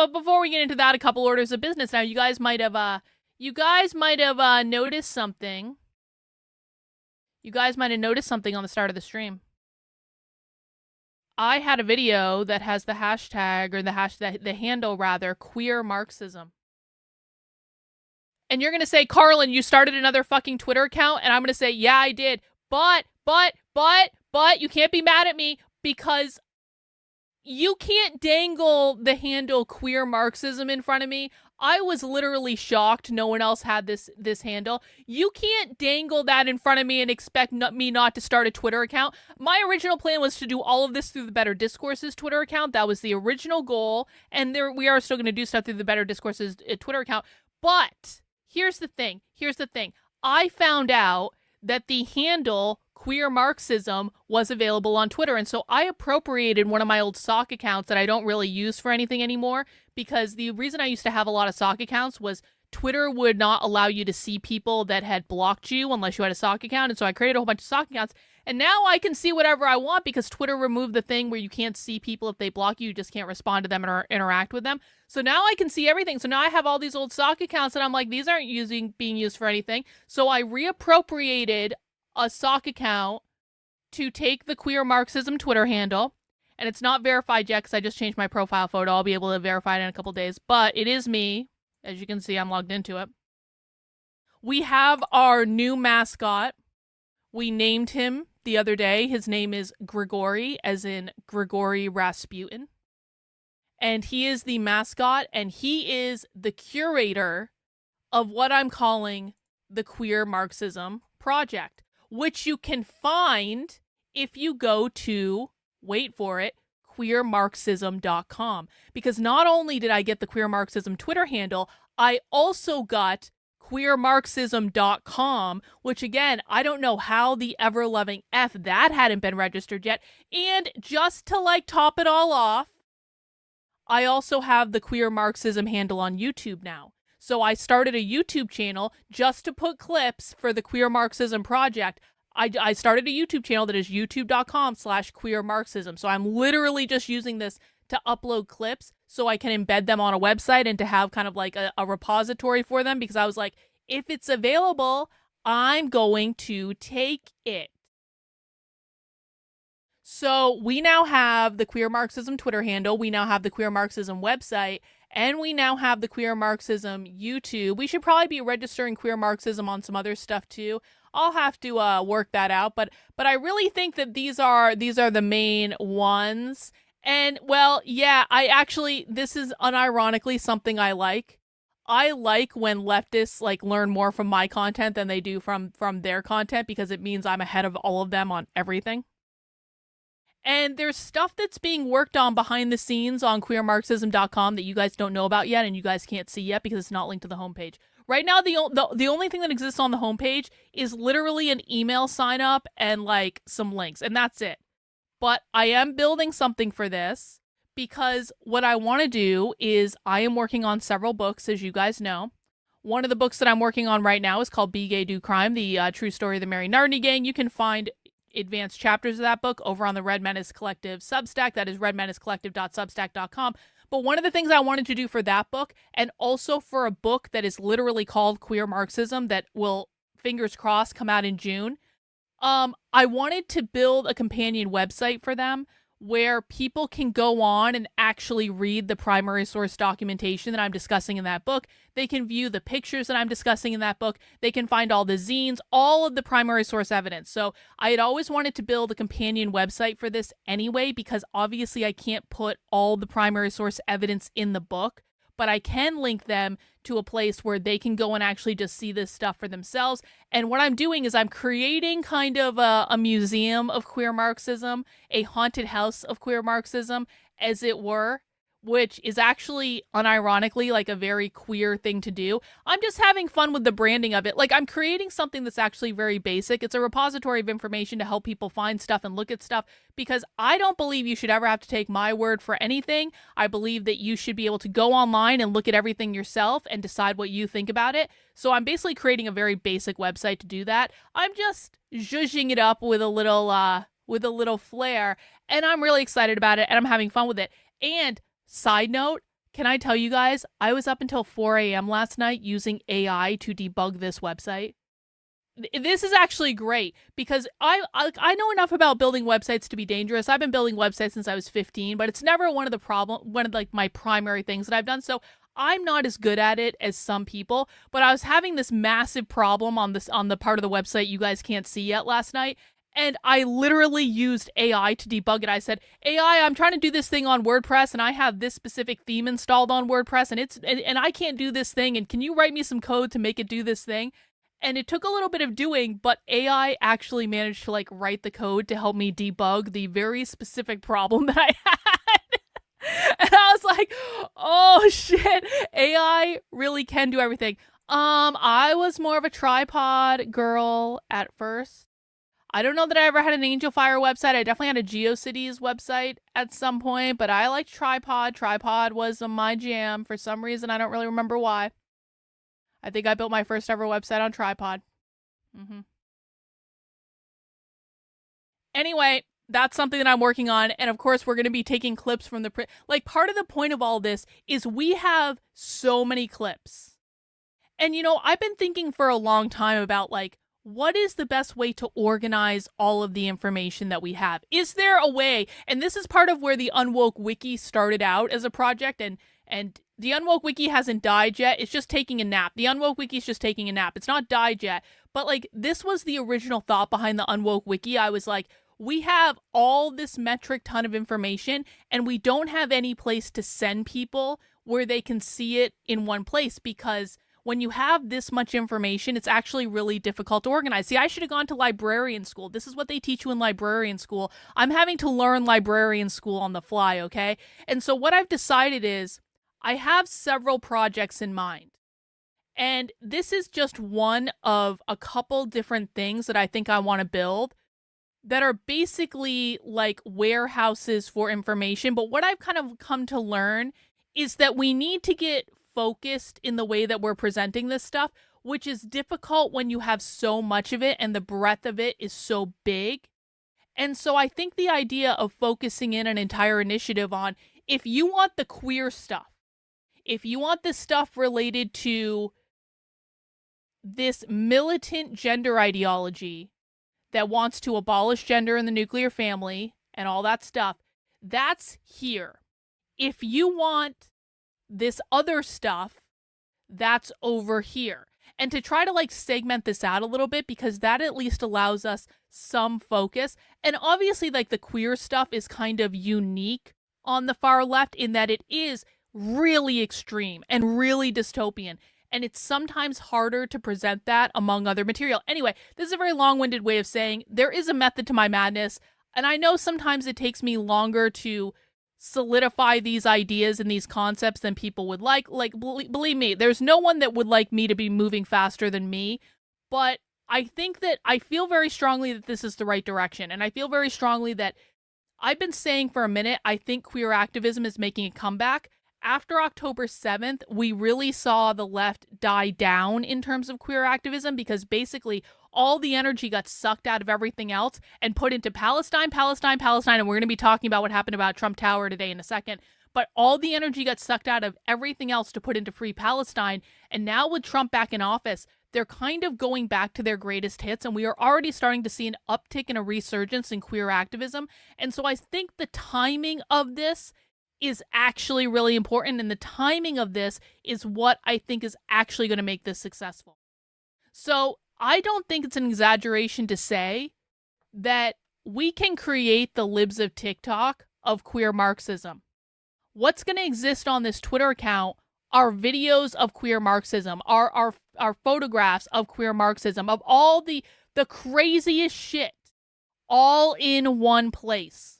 But before we get into that, a couple orders of business. Now, you guys might have noticed something. You guys might have noticed something on the start of the stream. I had a video that has the hashtag, or the handle rather, Queer Marxism. And you're going to say, Carlin, you started another fucking Twitter account? And I'm going to say, yeah, I did. But, you can't be mad at me because you can't dangle the handle Queer Marxism in front of me. I was literally shocked no one else had this handle. You can't dangle that in front of me and expect me not to start a Twitter account. My original plan was to do all of this through the Better Discourses Twitter account. That was the original goal. And we are still going to do stuff through the Better Discourses Twitter account. But here's the thing. I found out that the handle Queer Marxism was available on Twitter. And so I appropriated one of my old sock accounts that I don't really use for anything anymore, because the reason I used to have a lot of sock accounts was Twitter would not allow you to see people that had blocked you unless you had a sock account. And so I created a whole bunch of sock accounts. And now I can see whatever I want because Twitter removed the thing where you can't see people if they block you. You just can't respond to them or interact with them. So now I can see everything. So now I have all these old sock accounts and I'm like, these aren't being used for anything. So I reappropriated a sock account to take the Queer Marxism Twitter handle. And it's not verified yet because I just changed my profile photo. I'll be able to verify it in a couple days. But it is me. As you can see, I'm logged into it. We have our new mascot. We named him the other day. His name is Grigory, as in Grigory Rasputin. And he is the mascot, and he is the curator of what I'm calling the Queer Marxism Project, which you can find if you go to, wait for it, queermarxism.com. Because not only did I get the Queer Marxism Twitter handle, I also got queermarxism.com, which again, I don't know how the ever-loving F that hadn't been registered yet. And just to top it all off, I also have the Queer Marxism handle on YouTube now. So I started a YouTube channel just to put clips for the Queer Marxism Project. I started a YouTube channel that is youtube.com/queermarxism. So I'm literally just using this to upload clips so I can embed them on a website and to have kind of like a repository for them, because I was like, if it's available, I'm going to take it. So we now have the Queer Marxism Twitter handle, we now have the Queer Marxism website, and we now have the Queer Marxism YouTube. We should probably be registering Queer Marxism on some other stuff too. I'll have to work that out, but I really think that these are the main ones. And well, yeah, this is unironically something I like. I like when leftists learn more from my content than they do from their content, because it means I'm ahead of all of them on everything. And there's stuff that's being worked on behind the scenes on queermarxism.com that you guys don't know about yet and you guys can't see yet because it's not linked to the homepage. Right now, the only thing that exists on the homepage is literally an email sign up and some links, and that's it. But I am building something for this, because what I want to do is I am working on several books, as you guys know. One of the books that I'm working on right now is called Be Gay, Do Crime, the true story of the Mary Nardini Gang. You can find advanced chapters of that book over on the Red Menace Collective Substack. That is redmenacecollective.substack.com. But one of the things I wanted to do for that book, and also for a book that is literally called Queer Marxism that will, fingers crossed, come out in June, I wanted to build a companion website for them where people can go on and actually read the primary source documentation that I'm discussing in that book. They can view the pictures that I'm discussing in that book. They can find all the zines, all of the primary source evidence. So I had always wanted to build a companion website for this anyway, because obviously I can't put all the primary source evidence in the book, but I can link them to a place where they can go and actually just see this stuff for themselves. And what I'm doing is I'm creating kind of a museum of queer Marxism, a haunted house of queer Marxism, as it were, which is actually unironically a very queer thing to do. I'm just having fun with the branding of it. I'm creating something that's actually very basic. It's a repository of information to help people find stuff and look at stuff, because I don't believe you should ever have to take my word for anything. I believe that you should be able to go online and look at everything yourself and decide what you think about it. So I'm basically creating a very basic website to do that. I'm just zhuzhing it up with a little flair, and I'm really excited about it, and I'm having fun with it. And side note, Can I tell you guys, I was up until 4 a.m. last night using AI to debug this website. This is actually great because I know enough about building websites to be dangerous. I've been building websites since I was 15, but it's never one of like my primary things that I've done. So I'm not as good at it as some people, but I was having this massive problem on the part of the website you guys can't see yet last night. And I literally used AI to debug it. I said, AI, I'm trying to do this thing on WordPress and I have this specific theme installed on WordPress and I can't do this thing. And can you write me some code to make it do this thing? And it took a little bit of doing, but AI actually managed to like write the code to help me debug the very specific problem that I had. And I was like, oh shit, AI really can do everything. I was more of a tripod girl at first. I don't know that I ever had an Angel Fire website. I definitely had a GeoCities website at some point, but I liked Tripod. Tripod was my jam for some reason. I don't really remember why. I think I built my first ever website on Tripod. Anyway, that's something that I'm working on. And of course, we're going to be taking clips from the like part of the point of all this is we have so many clips. And you know, I've been thinking for a long time about like, what is the best way to organize all of the information that we have? Is there a way? And this is part of where the Unwoke Wiki started out as a project, and the Unwoke Wiki hasn't died yet. It's just taking a nap. The Unwoke Wiki is just taking a nap. It's not died yet. But like, this was the original thought behind the Unwoke Wiki. I was like, we have all this metric ton of information, and we don't have any place to send people where they can see it in one place, because when you have this much information, it's actually really difficult to organize. See, I should have gone to librarian school. This is what they teach you in librarian school. I'm having to learn librarian school on the fly, okay? And so what I've decided is I have several projects in mind. And this is just one of a couple different things that I think I want to build that are basically like warehouses for information. But what I've kind of come to learn is that we need to get focused in the way that we're presenting this stuff, which is difficult when you have so much of it and the breadth of it is so big. And so I think the idea of focusing in an entire initiative on, if you want the queer stuff, if you want the stuff related to this militant gender ideology that wants to abolish gender in the nuclear family and all that stuff, that's here. If you want this other stuff, that's over here. And to try to like segment this out a little bit, because that at least allows us some focus. And obviously like the queer stuff is kind of unique on the far left in that it is really extreme and really dystopian. And it's sometimes harder to present that among other material. Anyway, this is a very long-winded way of saying there is a method to my madness. And I know sometimes it takes me longer to solidify these ideas and these concepts than people would like. Like, believe me, there's no one that would like me to be moving faster than me. But I think that I feel very strongly that this is the right direction. And I feel very strongly that I've been saying for a minute, I think queer activism is making a comeback. After October 7th, we really saw the left die down in terms of queer activism, because basically all the energy got sucked out of everything else and put into Palestine. And we're going to be talking about what happened about Trump Tower today in a second. But all the energy got sucked out of everything else to put into Free Palestine. And now with Trump back in office, they're kind of going back to their greatest hits. And we are already starting to see an uptick and a resurgence in queer activism. And so I think the timing of this is actually really important. And the timing of this is what I think is actually going to make this successful. So I don't think it's an exaggeration to say that we can create the libs of TikTok of queer Marxism. What's going to exist on this Twitter account are videos of queer Marxism, are photographs of queer Marxism, of all the craziest shit, all in one place.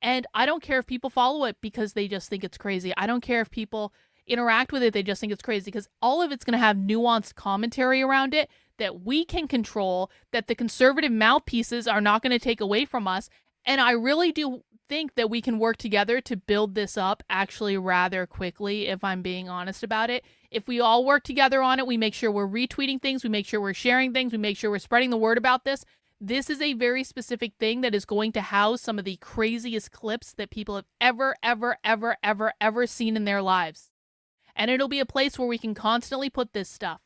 And I don't care if people follow it because they just think it's crazy. I don't care if people interact with it, they just think it's crazy, because all of it's going to have nuanced commentary around it that we can control, that the conservative mouthpieces are not going to take away from us. And I really do think that we can work together to build this up actually rather quickly, if I'm being honest about it. If we all work together on it, we make sure we're retweeting things, we make sure we're sharing things, we make sure we're spreading the word about this, This is a very specific thing that is going to house some of the craziest clips that people have ever seen in their lives. And it'll be a place where we can constantly put this stuff.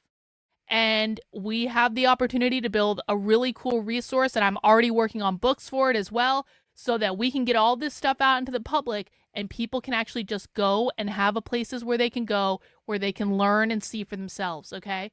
And we have the opportunity to build a really cool resource, and I'm already working on books for it as well, so that we can get all this stuff out into the public and people can actually just go and have a places where they can go, where they can learn and see for themselves, okay?